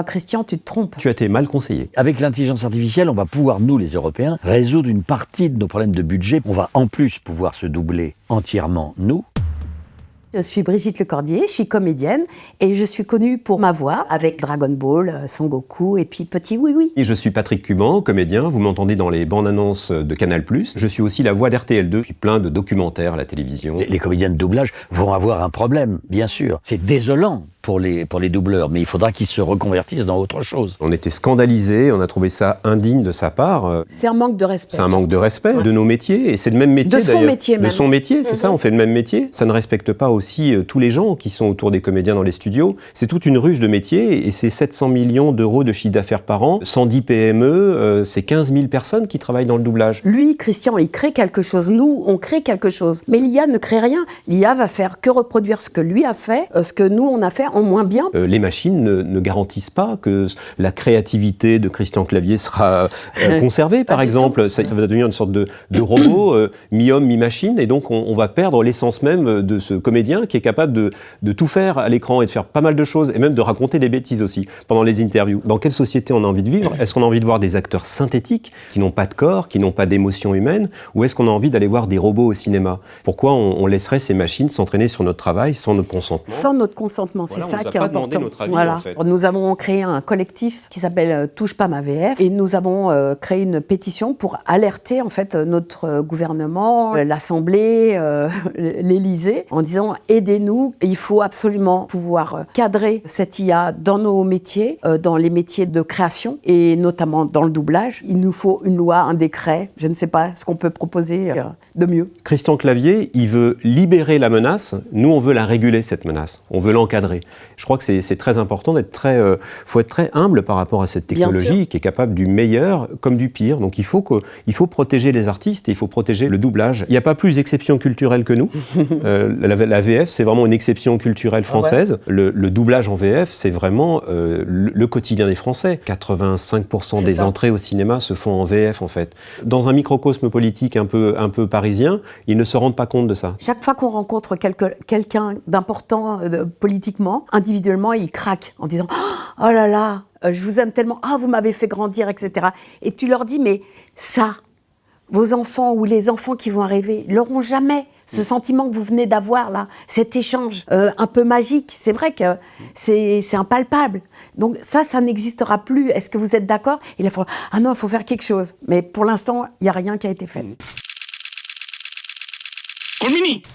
Christian, tu te trompes. Tu as été mal conseillé. Avec l'intelligence artificielle, on va pouvoir, nous les Européens, résoudre une partie de nos problèmes de budget. On va en plus pouvoir se doubler entièrement, nous. Je suis Brigitte Lecordier, je suis comédienne et je suis connue pour ma voix avec Dragon Ball, Son Goku et puis Petit Oui Oui. Et je suis Patrick Cuban, comédien, vous m'entendez dans les bandes annonces de Canal+. Je suis aussi la voix d'RTL2, puis plein de documentaires à la télévision. Les comédiens de doublage vont avoir un problème, bien sûr. C'est désolant pour les doubleurs, mais il faudra qu'ils se reconvertissent dans autre chose. On était scandalisés, on a trouvé ça indigne de sa part. C'est un manque de respect. C'est un manque de respect de nos métiers, et c'est le même métier de son d'ailleurs. métier même. De son métier, c'est ça, on fait le même métier. Ça ne respecte pas aussi tous les gens qui sont autour des comédiens dans les studios. C'est toute une ruche de métiers, et c'est 700 millions d'euros de chiffre d'affaires par an, 110 PME, c'est 15 000 personnes qui travaillent dans le doublage. Lui, Christian, il crée quelque chose. Nous, on crée quelque chose. Mais l'IA ne crée rien. L'IA va faire que reproduire ce que lui a fait, ce que nous, on a fait en moins bien. Les machines ne garantissent pas que la créativité de Christian Clavier sera conservée, par exemple. Ça va devenir une sorte de robot, mi-homme, mi-machine, et donc on va perdre l'essence même de ce comédien qui est capable de tout faire à l'écran et de faire pas mal de choses, et même de raconter des bêtises aussi pendant les interviews. Dans quelle société on a envie de vivre? Est-ce qu'on a envie de voir des acteurs synthétiques qui n'ont pas de corps, qui n'ont pas d'émotion humaine, ou est-ce qu'on a envie d'aller voir des robots au cinéma? Pourquoi on laisserait ces machines s'entraîner sur notre travail sans notre consentement? Sans notre consentement, c'est ça qui est important. Notre avis, voilà. En fait. Nous avons créé un collectif qui s'appelle Touche pas ma VF et nous avons créé une pétition pour alerter en fait notre gouvernement, l'Assemblée, l'Élysée, en disant aidez-nous, il faut absolument pouvoir cadrer cette IA dans nos métiers, dans les métiers de création et notamment dans le doublage. Il nous faut une loi, un décret, je ne sais pas ce qu'on peut proposer de mieux. Christian Clavier, il veut libérer la menace, nous on veut la réguler cette menace, on veut l'encadrer. Je crois que c'est très important faut être très humble par rapport à cette technologie qui est capable du meilleur comme du pire. Donc il faut protéger les artistes et il faut protéger le doublage. Il n'y a pas plus d'exception culturelle que nous. La VF, c'est vraiment une exception culturelle française. Le doublage en VF, c'est vraiment le quotidien des Français. 85% des entrées au cinéma se font en VF en fait. Dans un microcosme politique un peu parisien, ils ne se rendent pas compte de ça. Chaque fois qu'on rencontre quelqu'un d'important politiquement, individuellement, il craque en disant « Oh là là, je vous aime tellement, vous m'avez fait grandir, etc. » Et tu leur dis « Mais ça, vos enfants ou les enfants qui vont arriver, ils n'auront jamais ce sentiment que vous venez d'avoir là, cet échange un peu magique. C'est vrai que c'est impalpable. Donc ça n'existera plus. Est-ce que vous êtes d'accord ?» Il a fallu « Ah non, il faut faire quelque chose. » Mais pour l'instant, il n'y a rien qui a été fait.